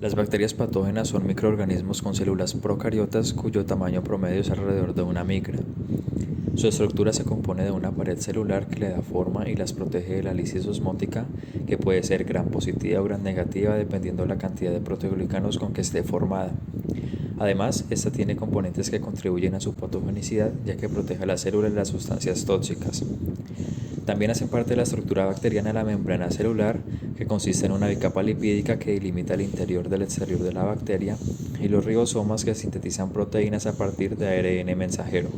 Las bacterias patógenas son microorganismos con células procariotas cuyo tamaño promedio es alrededor de una micra. Su estructura se compone de una pared celular que le da forma y las protege de la lisis osmótica, que puede ser gram positiva o gram negativa dependiendo de la cantidad de proteoglicanos con que esté formada. Además, esta tiene componentes que contribuyen a su patogenicidad, ya que protege a la célula de las sustancias tóxicas. También hace parte de la estructura bacteriana la membrana celular, que consiste en una bicapa lipídica que delimita el interior del exterior de la bacteria, y los ribosomas que sintetizan proteínas a partir de ARN mensajero.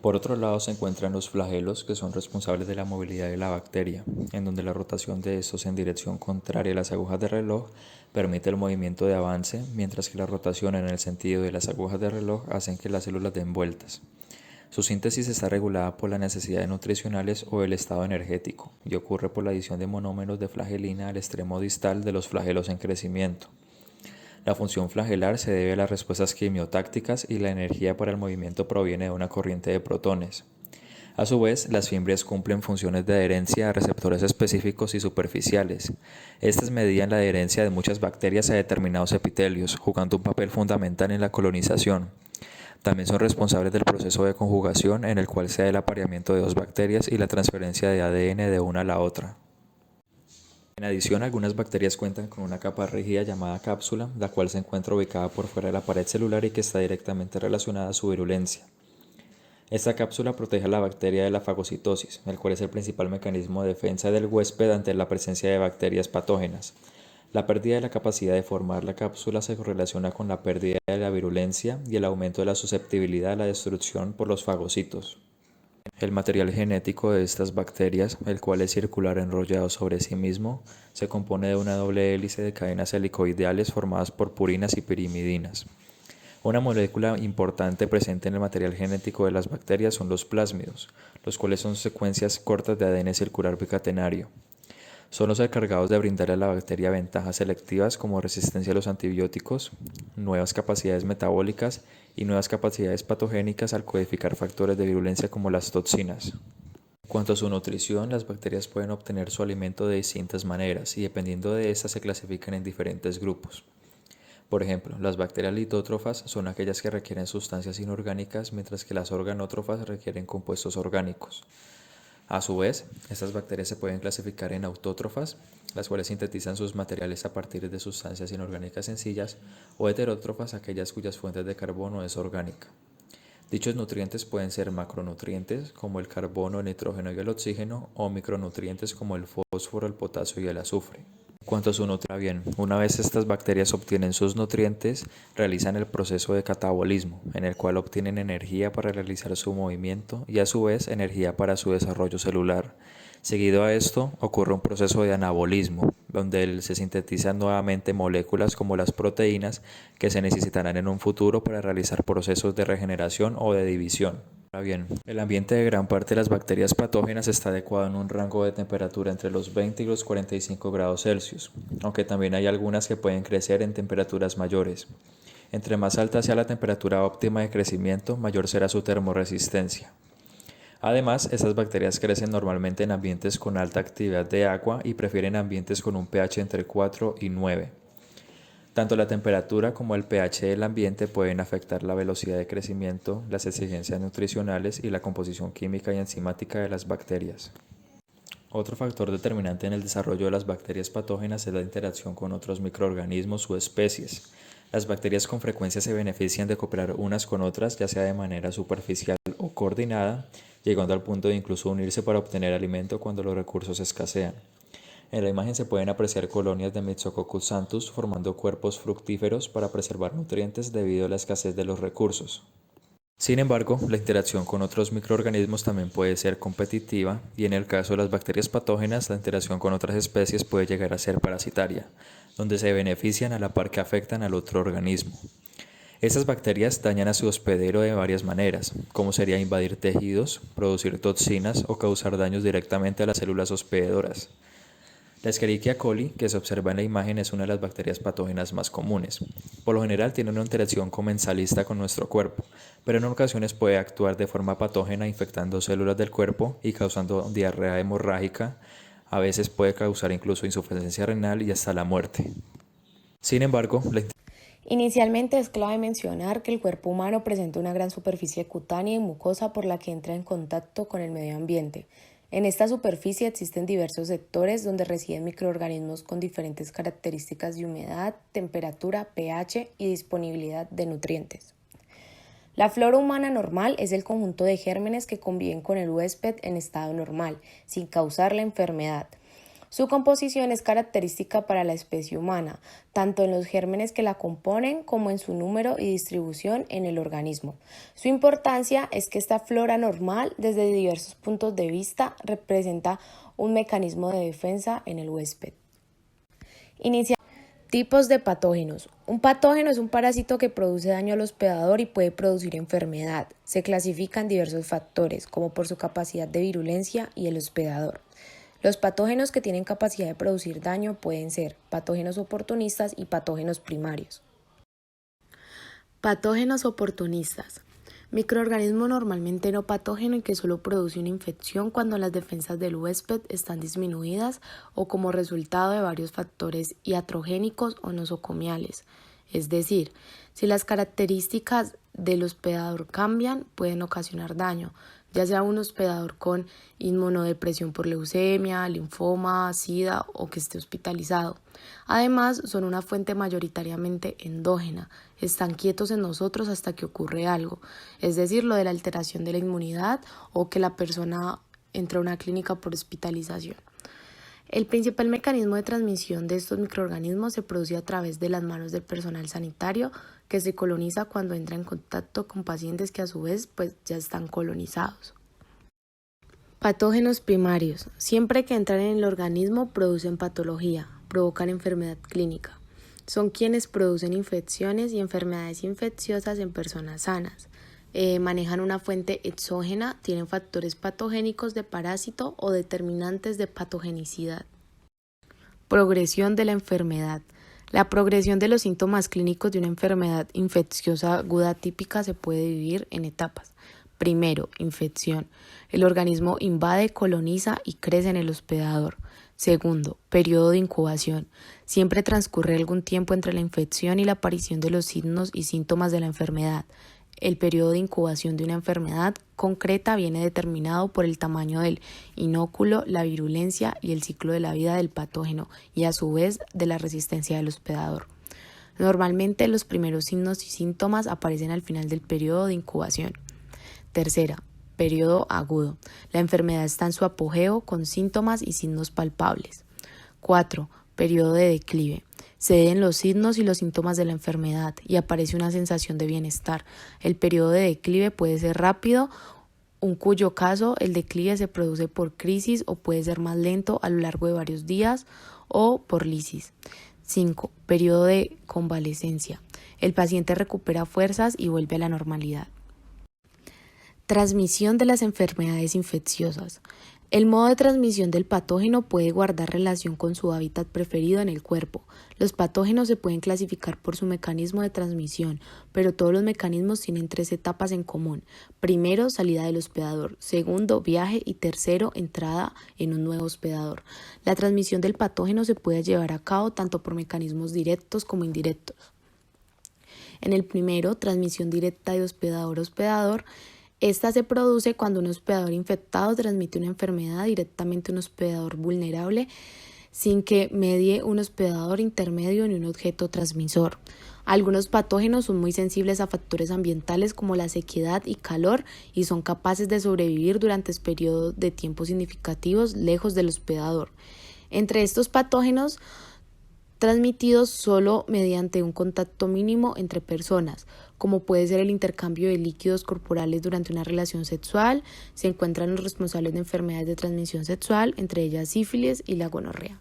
Por otro lado se encuentran los flagelos, que son responsables de la movilidad de la bacteria, en donde la rotación de estos en dirección contraria a las agujas de reloj permite el movimiento de avance, mientras que la rotación en el sentido de las agujas de reloj hacen que las células den vueltas. Su síntesis está regulada por las necesidades nutricionales o el estado energético, y ocurre por la adición de monómeros de flagelina al extremo distal de los flagelos en crecimiento. La función flagelar se debe a las respuestas quimiotácticas y la energía para el movimiento proviene de una corriente de protones. A su vez, las fimbrias cumplen funciones de adherencia a receptores específicos y superficiales. Estas medían la adherencia de muchas bacterias a determinados epitelios, jugando un papel fundamental en la colonización. También son responsables del proceso de conjugación en el cual se da el apareamiento de dos bacterias y la transferencia de ADN de una a la otra. En adición, algunas bacterias cuentan con una capa rígida llamada cápsula, la cual se encuentra ubicada por fuera de la pared celular y que está directamente relacionada a su virulencia. Esta cápsula protege a la bacteria de la fagocitosis, el cual es el principal mecanismo de defensa del huésped ante la presencia de bacterias patógenas. La pérdida de la capacidad de formar la cápsula se correlaciona con la pérdida de la virulencia y el aumento de la susceptibilidad a la destrucción por los fagocitos. El material genético de estas bacterias, el cual es circular enrollado sobre sí mismo, se compone de una doble hélice de cadenas helicoidales formadas por purinas y pirimidinas. Una molécula importante presente en el material genético de las bacterias son los plásmidos, los cuales son secuencias cortas de ADN circular bicatenario. Son los encargados de brindarle a la bacteria ventajas selectivas como resistencia a los antibióticos, nuevas capacidades metabólicas y nuevas capacidades patogénicas al codificar factores de virulencia como las toxinas. En cuanto a su nutrición, las bacterias pueden obtener su alimento de distintas maneras y dependiendo de esta se clasifican en diferentes grupos. Por ejemplo, las bacterias litótrofas son aquellas que requieren sustancias inorgánicas, mientras que las organótrofas requieren compuestos orgánicos. A su vez, estas bacterias se pueden clasificar en autótrofas, las cuales sintetizan sus materiales a partir de sustancias inorgánicas sencillas, o heterótrofas, aquellas cuyas fuentes de carbono es orgánica. Dichos nutrientes pueden ser macronutrientes, como el carbono, el nitrógeno y el oxígeno, o micronutrientes como el fósforo, el potasio y el azufre. En cuanto a su nutrición, una vez estas bacterias obtienen sus nutrientes, realizan el proceso de catabolismo, en el cual obtienen energía para realizar su movimiento y a su vez energía para su desarrollo celular. Seguido a esto, ocurre un proceso de anabolismo, donde se sintetizan nuevamente moléculas como las proteínas que se necesitarán en un futuro para realizar procesos de regeneración o de división. Ahora bien, el ambiente de gran parte de las bacterias patógenas está adecuado en un rango de temperatura entre los 20 y los 45 grados Celsius, aunque también hay algunas que pueden crecer en temperaturas mayores. Entre más alta sea la temperatura óptima de crecimiento, mayor será su termoresistencia. Además, estas bacterias crecen normalmente en ambientes con alta actividad de agua y prefieren ambientes con un pH entre 4 y 9. Tanto la temperatura como el pH del ambiente pueden afectar la velocidad de crecimiento, las exigencias nutricionales y la composición química y enzimática de las bacterias. Otro factor determinante en el desarrollo de las bacterias patógenas es la interacción con otros microorganismos u especies. Las bacterias con frecuencia se benefician de cooperar unas con otras, ya sea de manera superficial o coordinada, llegando al punto de incluso unirse para obtener alimento cuando los recursos escasean. En la imagen se pueden apreciar colonias de Myxococcus santus formando cuerpos fructíferos para preservar nutrientes debido a la escasez de los recursos. Sin embargo, la interacción con otros microorganismos también puede ser competitiva y en el caso de las bacterias patógenas, la interacción con otras especies puede llegar a ser parasitaria, donde se benefician a la par que afectan al otro organismo. Estas bacterias dañan a su hospedero de varias maneras, como sería invadir tejidos, producir toxinas o causar daños directamente a las células hospededoras. La Escherichia coli, que se observa en la imagen, es una de las bacterias patógenas más comunes. Por lo general tiene una interacción comensalista con nuestro cuerpo, pero en ocasiones puede actuar de forma patógena infectando células del cuerpo y causando diarrea hemorrágica, A veces puede causar incluso insuficiencia renal y hasta la muerte. Sin embargo, Inicialmente es clave mencionar que el cuerpo humano presenta una gran superficie cutánea y mucosa por la que entra en contacto con el medio ambiente. En esta superficie existen diversos sectores donde residen microorganismos con diferentes características de humedad, temperatura, pH y disponibilidad de nutrientes. La flora humana normal es el conjunto de gérmenes que conviven con el huésped en estado normal, sin causar la enfermedad. Su composición es característica para la especie humana, tanto en los gérmenes que la componen como en su número y distribución en el organismo. Su importancia es que esta flora normal, desde diversos puntos de vista, representa un mecanismo de defensa en el huésped. Tipos de patógenos. Un patógeno es un parásito que produce daño al hospedador y puede producir enfermedad. Se clasifica en diversos factores, como por su capacidad de virulencia y el hospedador. Los patógenos que tienen capacidad de producir daño pueden ser patógenos oportunistas y patógenos primarios. Patógenos oportunistas. Microorganismo normalmente no patógeno y que solo produce una infección cuando las defensas del huésped están disminuidas o como resultado de varios factores iatrogénicos o nosocomiales. Es decir, si las características del hospedador cambian, pueden ocasionar daño, ya sea un hospedador con inmunodepresión por leucemia, linfoma, sida o que esté hospitalizado. Además, son una fuente mayoritariamente endógena, están quietos en nosotros hasta que ocurre algo, es decir, lo de la alteración de la inmunidad o que la persona entra a una clínica por hospitalización. El principal mecanismo de transmisión de estos microorganismos se produce a través de las manos del personal sanitario que se coloniza cuando entra en contacto con pacientes que a su vez ya están colonizados. Patógenos primarios. Siempre que entran en el organismo producen patología, provocan enfermedad clínica. Son quienes producen infecciones y enfermedades infecciosas en personas sanas. Manejan una fuente exógena, tienen factores patogénicos de parásito o determinantes de patogenicidad. Progresión de la enfermedad. La progresión de los síntomas clínicos de una enfermedad infecciosa aguda típica se puede dividir en etapas. Primero, infección. El organismo invade, coloniza y crece en el hospedador. Segundo, periodo de incubación. Siempre transcurre algún tiempo entre la infección y la aparición de los signos y síntomas de la enfermedad. El periodo de incubación de una enfermedad concreta viene determinado por el tamaño del inóculo, la virulencia y el ciclo de la vida del patógeno y a su vez de la resistencia del hospedador. Normalmente los primeros signos y síntomas aparecen al final del periodo de incubación. Tercera, periodo agudo. La enfermedad está en su apogeo con síntomas y signos palpables. 4. Periodo de declive. Ceden los signos y los síntomas de la enfermedad y aparece una sensación de bienestar. El periodo de declive puede ser rápido, en cuyo caso el declive se produce por crisis o puede ser más lento a lo largo de varios días o por lisis. 5. Periodo de convalecencia. El paciente recupera fuerzas y vuelve a la normalidad. Transmisión de las enfermedades infecciosas. El modo de transmisión del patógeno puede guardar relación con su hábitat preferido en el cuerpo. Los patógenos se pueden clasificar por su mecanismo de transmisión, pero todos los mecanismos tienen 3 etapas en común. Primero, salida del hospedador. Segundo, viaje. Y tercero, entrada en un nuevo hospedador. La transmisión del patógeno se puede llevar a cabo tanto por mecanismos directos como indirectos. En el primero, transmisión directa de hospedador a hospedador. Esta se produce cuando un hospedador infectado transmite una enfermedad directamente a un hospedador vulnerable sin que medie un hospedador intermedio ni un objeto transmisor. Algunos patógenos son muy sensibles a factores ambientales como la sequedad y calor y son capaces de sobrevivir durante periodos de tiempo significativos lejos del hospedador. Entre estos patógenos transmitidos solo mediante un contacto mínimo entre personas, como puede ser el intercambio de líquidos corporales durante una relación sexual, se encuentran los responsables de enfermedades de transmisión sexual, entre ellas sífilis y la gonorrea.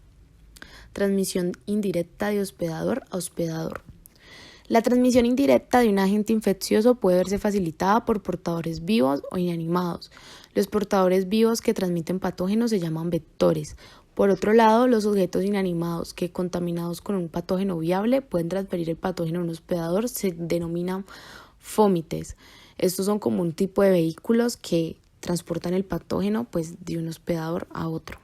Transmisión indirecta de hospedador a hospedador. La transmisión indirecta de un agente infeccioso puede verse facilitada por portadores vivos o inanimados. Los portadores vivos que transmiten patógenos se llaman vectores. Por otro lado, los sujetos inanimados que, contaminados con un patógeno viable, pueden transferir el patógeno a un hospedador se denominan fómites. Estos son como un tipo de vehículos que transportan el patógeno de un hospedador a otro.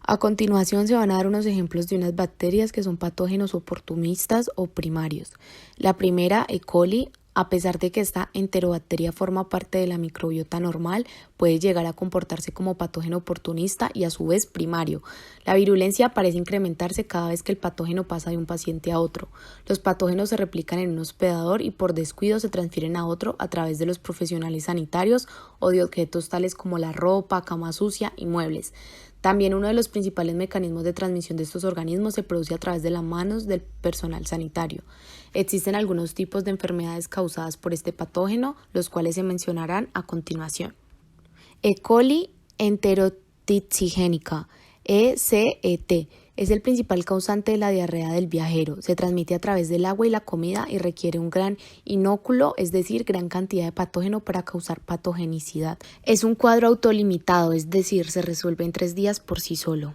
A continuación se van a dar unos ejemplos de unas bacterias que son patógenos oportunistas o primarios. La primera, E. coli, a pesar de que esta enterobacteria forma parte de la microbiota normal, puede llegar a comportarse como patógeno oportunista y a su vez primario. La virulencia parece incrementarse cada vez que el patógeno pasa de un paciente a otro. Los patógenos se replican en un hospedador y por descuido se transfieren a otro a través de los profesionales sanitarios o de objetos tales como la ropa, cama sucia y muebles. También uno de los principales mecanismos de transmisión de estos organismos se produce a través de las manos del personal sanitario. Existen algunos tipos de enfermedades causadas por este patógeno, los cuales se mencionarán a continuación. E. coli enterotitsigénica, ECET, es el principal causante de la diarrea del viajero. Se transmite a través del agua y la comida y requiere un gran inóculo, es decir, gran cantidad de patógeno para causar patogenicidad. Es un cuadro autolimitado, es decir, se resuelve en 3 días por sí solo.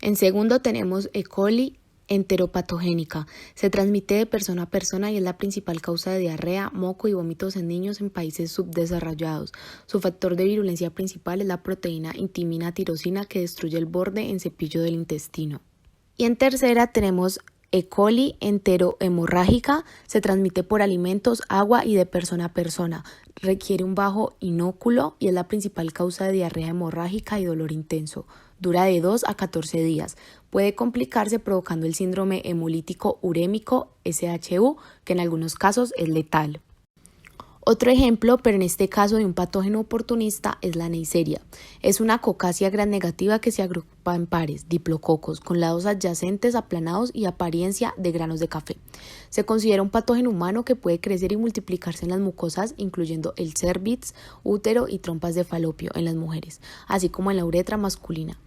En segundo tenemos E. coli enteropatogénica. Se transmite de persona a persona y es la principal causa de diarrea, moco y vómitos en niños en países subdesarrollados. Su factor de virulencia principal es la proteína intimina tirosina que destruye el borde en cepillo del intestino. Y en tercera tenemos E. coli enterohemorrágica, se transmite por alimentos, agua y de persona a persona. Requiere un bajo inóculo y es la principal causa de diarrea hemorrágica y dolor intenso. Dura de 2 a 14 días. Puede complicarse provocando el síndrome hemolítico urémico, SHU, que en algunos casos es letal. Otro ejemplo, pero en este caso de un patógeno oportunista, es la Neisseria. Es una cocacia gram negativa que se agrupa en pares, diplococos, con lados adyacentes aplanados y apariencia de granos de café. Se considera un patógeno humano que puede crecer y multiplicarse en las mucosas, incluyendo el cérvix, útero y trompas de falopio en las mujeres, así como en la uretra masculina,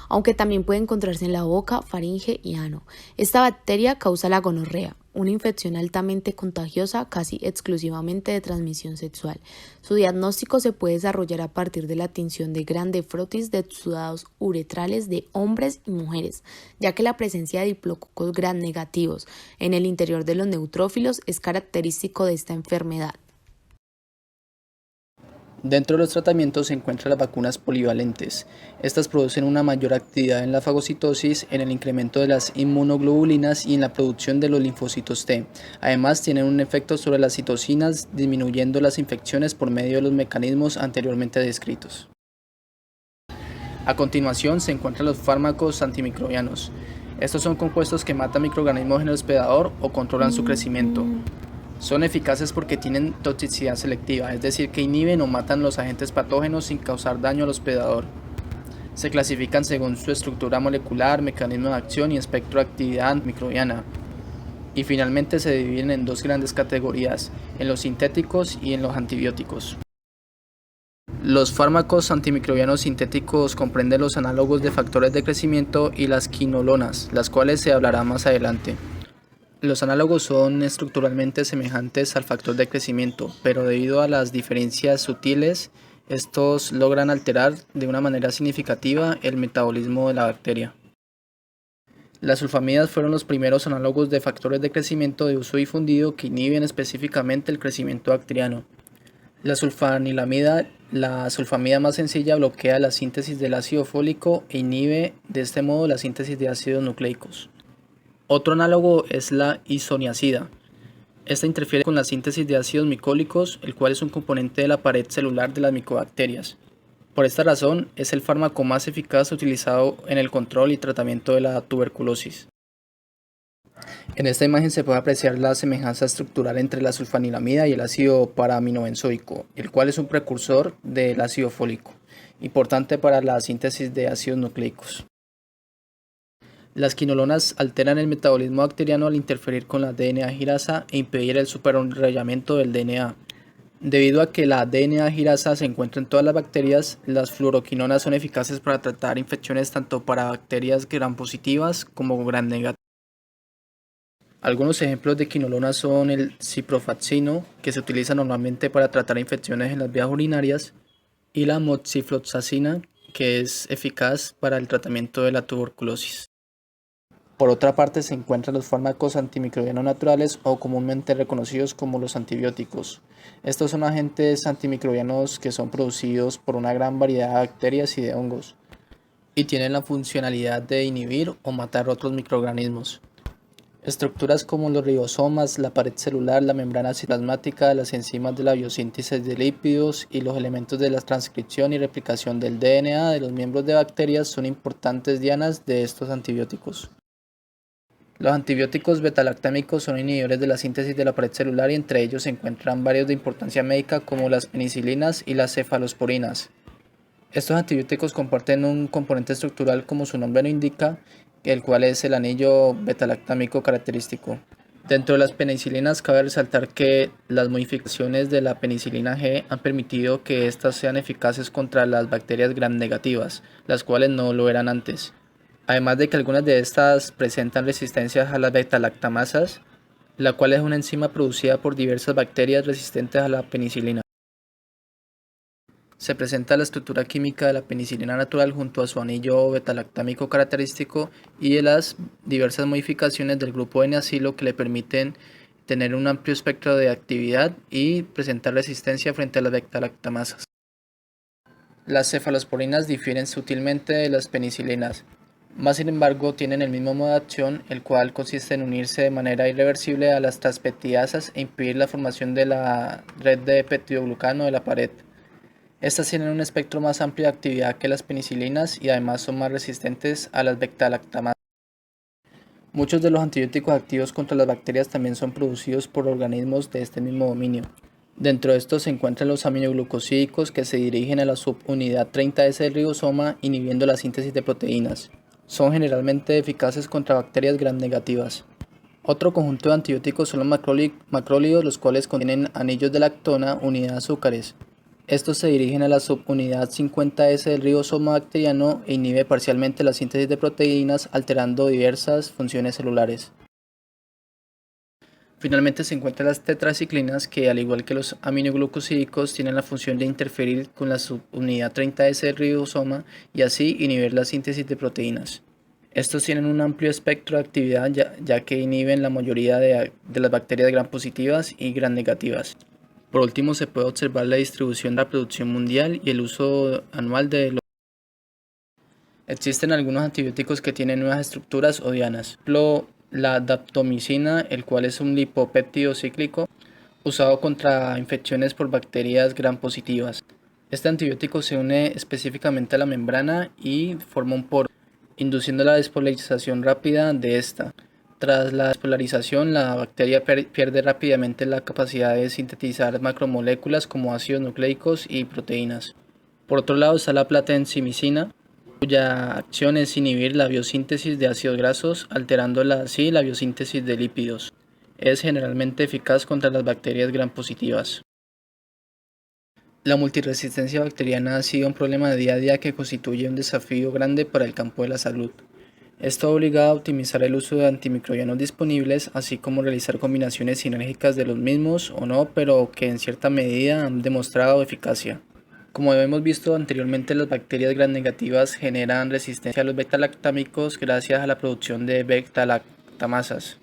aunque también puede encontrarse en la boca, faringe y ano. Esta bacteria causa la gonorrea, una infección altamente contagiosa, casi exclusivamente de transmisión sexual. Su diagnóstico se puede desarrollar a partir de la tinción de grande frotis de exudados uretrales de hombres y mujeres, ya que la presencia de diplococos gram negativos en el interior de los neutrófilos es característico de esta enfermedad. Dentro de los tratamientos se encuentran las vacunas polivalentes. Estas producen una mayor actividad en la fagocitosis, en el incremento de las inmunoglobulinas y en la producción de los linfocitos T. Además, tienen un efecto sobre las citocinas, disminuyendo las infecciones por medio de los mecanismos anteriormente descritos. A continuación se encuentran los fármacos antimicrobianos. Estos son compuestos que matan microorganismos en el hospedador o controlan su crecimiento. Son eficaces porque tienen toxicidad selectiva, es decir, que inhiben o matan los agentes patógenos sin causar daño al hospedador. Se clasifican según su estructura molecular, mecanismo de acción y espectro de actividad antimicrobiana. Y finalmente se dividen en 2 grandes categorías, en los sintéticos y en los antibióticos. Los fármacos antimicrobianos sintéticos comprenden los análogos de factores de crecimiento y las quinolonas, las cuales se hablará más adelante. Los análogos son estructuralmente semejantes al factor de crecimiento, pero debido a las diferencias sutiles, estos logran alterar de una manera significativa el metabolismo de la bacteria. Las sulfamidas fueron los primeros análogos de factores de crecimiento de uso difundido que inhiben específicamente el crecimiento bacteriano. La sulfanilamida, la sulfamida más sencilla, bloquea la síntesis del ácido fólico e inhibe de este modo la síntesis de ácidos nucleicos. Otro análogo es la isoniazida. Esta interfiere con la síntesis de ácidos micólicos, el cual es un componente de la pared celular de las micobacterias. Por esta razón, es el fármaco más eficaz utilizado en el control y tratamiento de la tuberculosis. En esta imagen se puede apreciar la semejanza estructural entre la sulfanilamida y el ácido paraaminobenzoico, el cual es un precursor del ácido fólico, importante para la síntesis de ácidos nucleicos. Las quinolonas alteran el metabolismo bacteriano al interferir con la DNA girasa e impedir el superenrollamiento del DNA. Debido a que la DNA girasa se encuentra en todas las bacterias, las fluoroquinonas son eficaces para tratar infecciones tanto para bacterias gram positivas como gram negativas. Algunos ejemplos de quinolonas son el ciprofloxacino, que se utiliza normalmente para tratar infecciones en las vías urinarias, y la moxifloxacina, que es eficaz para el tratamiento de la tuberculosis. Por otra parte, se encuentran los fármacos antimicrobianos naturales o comúnmente reconocidos como los antibióticos. Estos son agentes antimicrobianos que son producidos por una gran variedad de bacterias y de hongos. y tienen la funcionalidad de inhibir o matar otros microorganismos. Estructuras como los ribosomas, la pared celular, la membrana citoplasmática, las enzimas de la biosíntesis de lípidos y los elementos de la transcripción y replicación del DNA de los miembros de bacterias son importantes dianas de estos antibióticos. Los antibióticos betalactámicos son inhibidores de la síntesis de la pared celular y entre ellos se encuentran varios de importancia médica como las penicilinas y las cefalosporinas. Estos antibióticos comparten un componente estructural como su nombre lo indica, el cual es el anillo betalactámico característico. Dentro de las penicilinas cabe resaltar que las modificaciones de la penicilina G han permitido que éstas sean eficaces contra las bacterias gram negativas, las cuales no lo eran antes. Además de que algunas de estas presentan resistencia a las betalactamasas, la cual es una enzima producida por diversas bacterias resistentes a la penicilina. Se presenta la estructura química de la penicilina natural junto a su anillo betalactámico característico y de las diversas modificaciones del grupo N-acilo que le permiten tener un amplio espectro de actividad y presentar resistencia frente a las betalactamasas. Las cefalosporinas difieren sutilmente de las penicilinas, más sin embargo tienen el mismo modo de acción, el cual consiste en unirse de manera irreversible a las transpeptidasas e impedir la formación de la red de peptidoglucano de la pared. Estas tienen un espectro más amplio de actividad que las penicilinas y además son más resistentes a las betalactamasas. Muchos de los antibióticos activos contra las bacterias también son producidos por organismos de este mismo dominio. Dentro de estos se encuentran los aminoglucosídicos que se dirigen a la subunidad 30S del ribosoma inhibiendo la síntesis de proteínas. Son generalmente eficaces contra bacterias gram negativas. Otro conjunto de antibióticos son los macrólidos, los cuales contienen anillos de lactona unidad de azúcares. Estos se dirigen a la subunidad 50S del ribosoma bacteriano e inhibe parcialmente la síntesis de proteínas, alterando diversas funciones celulares. Finalmente se encuentran las tetraciclinas que, al igual que los aminoglucosídicos, tienen la función de interferir con la subunidad 30S del ribosoma y así inhibir la síntesis de proteínas. Estos tienen un amplio espectro de actividad ya que inhiben la mayoría de las bacterias gram positivas y gram negativas. Por último, se puede observar la distribución de la producción mundial y el uso anual de los. Existen algunos antibióticos que tienen nuevas estructuras o dianas. Por ejemplo, la daptomicina, el cual es un lipopéptido cíclico usado contra infecciones por bacterias gram positivas. Este antibiótico se une específicamente a la membrana y forma un poro, induciendo la despolarización rápida de esta. Tras la despolarización, la bacteria pierde rápidamente la capacidad de sintetizar macromoléculas como ácidos nucleicos y proteínas. Por otro lado está la platenzimicina, cuya acción es inhibir la biosíntesis de ácidos grasos, alterando así la biosíntesis de lípidos. Es generalmente eficaz contra las bacterias gram positivas. La multiresistencia bacteriana ha sido un problema de día a día que constituye un desafío grande para el campo de la salud. Esto obliga a optimizar el uso de antimicrobianos disponibles, así como realizar combinaciones sinérgicas de los mismos o no, pero que en cierta medida han demostrado eficacia. Como hemos visto anteriormente, las bacterias gram negativas generan resistencia a los betalactámicos gracias a la producción de betalactamasas.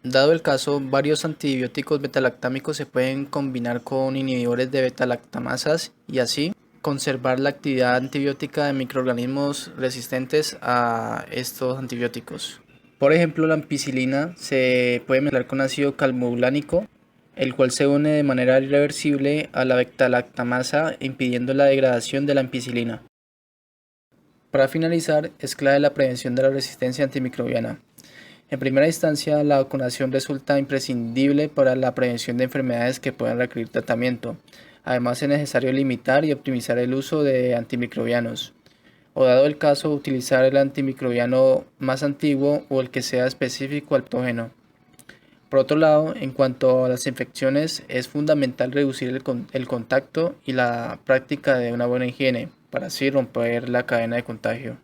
Dado el caso, varios antibióticos betalactámicos se pueden combinar con inhibidores de betalactamasas y así conservar la actividad antibiótica de microorganismos resistentes a estos antibióticos. Por ejemplo, la ampicilina se puede mezclar con ácido calmulánico, el cual se une de manera irreversible a la betalactamasa impidiendo la degradación de la ampicilina. Para finalizar, es clave la prevención de la resistencia antimicrobiana. En primera instancia, la vacunación resulta imprescindible para la prevención de enfermedades que puedan requerir tratamiento. Además, es necesario limitar y optimizar el uso de antimicrobianos, o dado el caso, utilizar el antimicrobiano más antiguo o el que sea específico al patógeno. Por otro lado, en cuanto a las infecciones, es fundamental reducir el contacto y la práctica de una buena higiene, para así romper la cadena de contagio.